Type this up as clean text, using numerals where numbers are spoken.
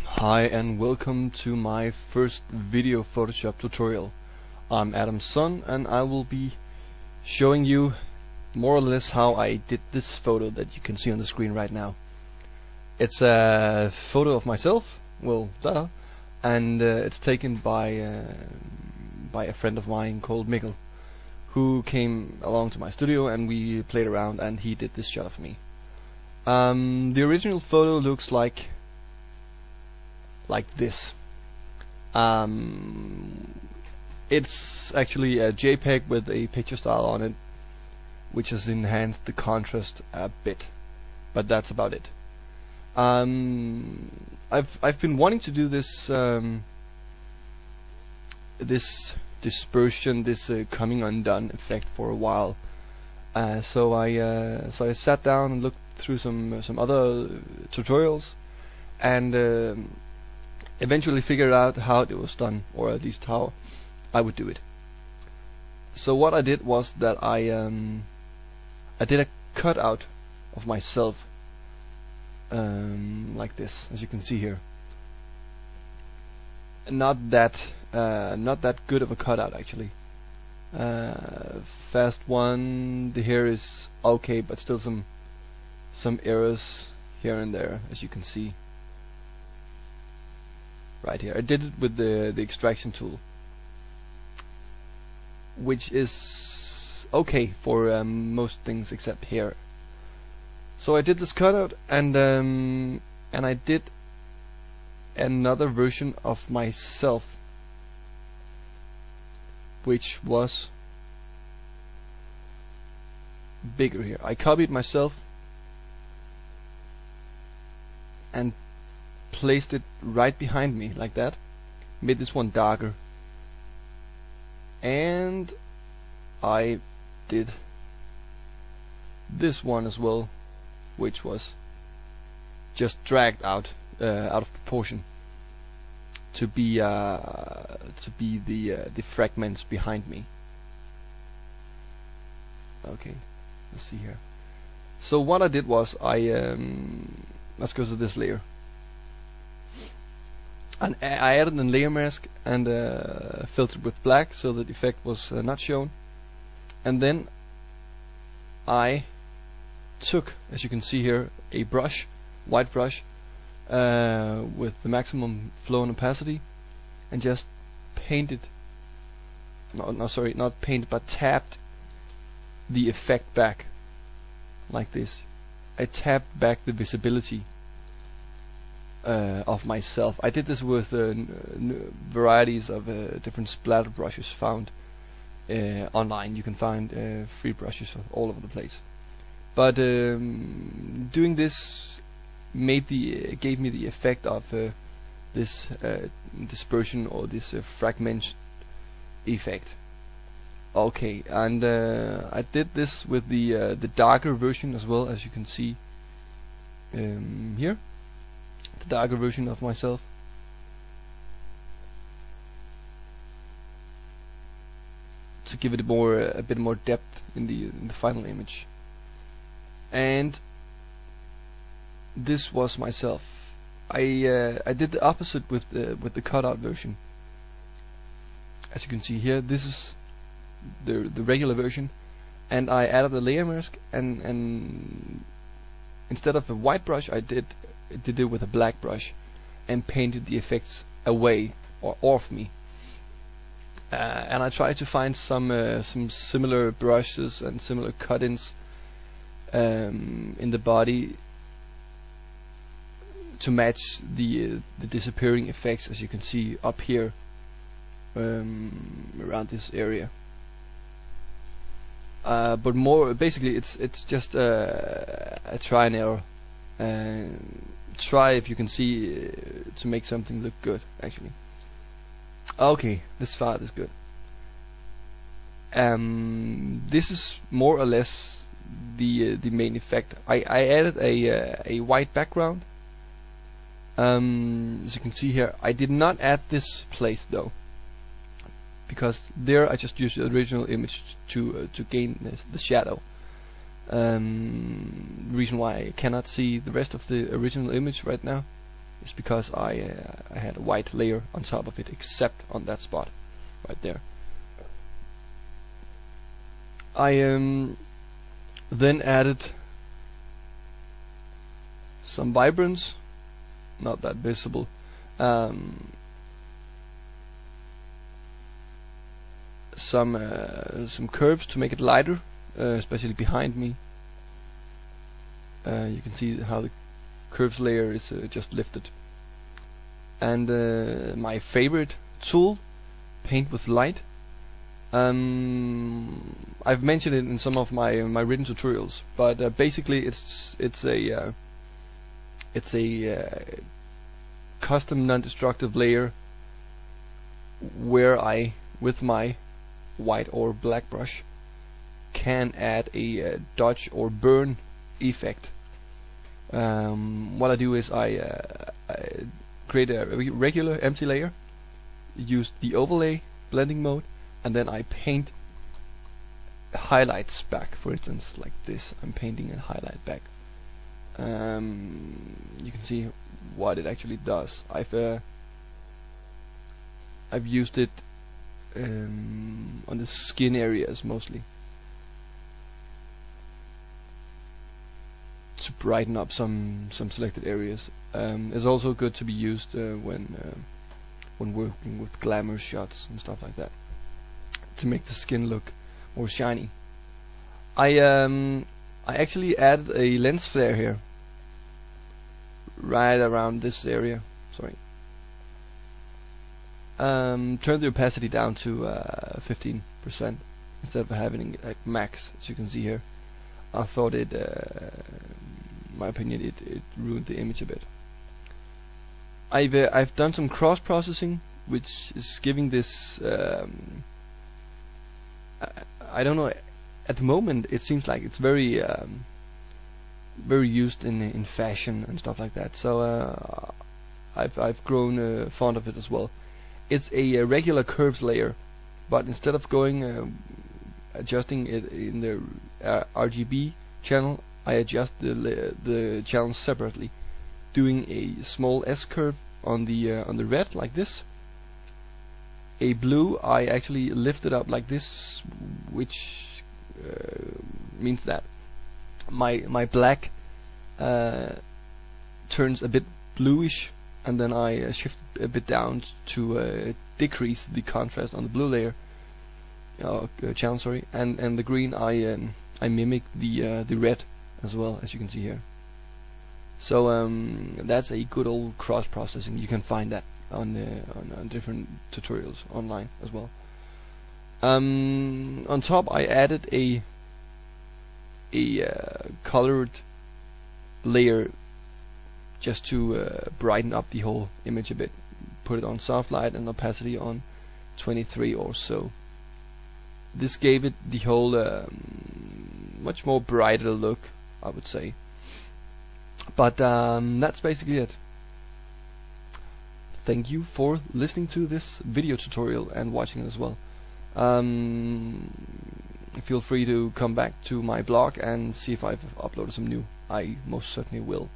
Hi and welcome to my first video Photoshop tutorial. I'm Adam's son and I will be showing you more or less how I did this photo that you can see on the screen right now. It's a photo of myself, well, duh, and it's taken by a friend of mine called Mikkel, who came along to my studio and we played around and he did this shot of me. The original photo looks like this. It's actually a JPEG with a picture style on it, which has enhanced the contrast a bit, but that's about it. I've been wanting to do this this dispersion, this coming undone effect for a while. So I sat down and looked through some other tutorials and eventually figured out how it was done, or at least how I would do it. So what I did was that I did a cutout of myself, like this, as you can see here. Not that good of a cutout actually. Fast one, the hair is okay, but still some errors here and there, as you can see. Right here, I did it with the extraction tool, which is okay for most things except here. So I did this cutout, and I did another version of myself, which was bigger here. I copied myself and placed it right behind me like that, made this one darker, and I did this one as well, which was just dragged out of proportion to be the fragments behind me. Okay, let's see here. So what I did was let's go to this layer. And I added a layer mask and filtered with black so that the effect was not shown. And then I took, as you can see here, a brush, white brush, with the maximum flow and opacity, and just painted, not painted, but tapped the effect back, like this. I tapped back the visibility of myself. I did this with varieties of different splatter brushes found online. You can find free brushes all over the place. But doing this gave me the effect of this dispersion, or this fragment effect. Okay, and I did this with the darker version as well, as you can see here. The darker version of myself, to give it a bit more depth in the final image. And this was myself. I did the opposite with the cutout version. As you can see here, this is the regular version, and I added a layer mask, and instead of a white brush, I did it with a black brush and painted the effects away or off me. And I tried to find some similar brushes and similar cut-ins in the body to match the disappearing effects, as you can see up here, around this area. But more basically, it's just a try and error. Try, if you can see, to make something look good actually. Okay, this far is good. This is more or less the main effect. I added a white background. As you can see here, I did not add this place though, because there I just used the original image to gain the shadow. The reason why I cannot see the rest of the original image right now is because I had a white layer on top of it, except on that spot right there. I then added some vibrance, not that visible. Some curves to make it lighter, especially behind me. You can see how the curves layer is just lifted. And my favorite tool, paint with light. I've mentioned it in some of my written tutorials, but basically it's a custom non-destructive layer where I, with my white or black brush, can add a dodge or burn effect. What I do is I create a regular empty layer, use the overlay blending mode, and then I paint highlights back. For instance, like this, I'm painting a highlight back. You can see what it actually does. I've used it on the skin areas mostly to brighten up some selected areas. It's also good to be used when working with glamour shots and stuff like that, to make the skin look more shiny. I actually added a lens flare here, right around this area. Sorry. Turn the opacity down to 15% instead of having it at max, as you can see here. I thought it, in my opinion, it ruined the image a bit. I've done some cross processing, which is giving this. I don't know. At the moment, it seems like it's very used in fashion and stuff like that. So I've grown fond of it as well. It's a regular curves layer, but instead of going adjusting it in the RGB channel, I adjust the channels separately, doing a small S curve on the red like this. A blue I actually lift it up like this, which means that my black turns a bit bluish, and then I shift a bit down to decrease the contrast on the blue layer channel, sorry, and the green I mimic the red as well, as you can see here. So that's a good old cross processing. You can find that on different tutorials online as well. On top I added a colored layer just to brighten up the whole image a bit. Put it on soft light and opacity on 23 or so. This gave it the whole much more brighter look, I would say. But that's basically it. Thank you for listening to this video tutorial and watching it as well. Feel free to come back to my blog and see if I've uploaded some new. I most certainly will.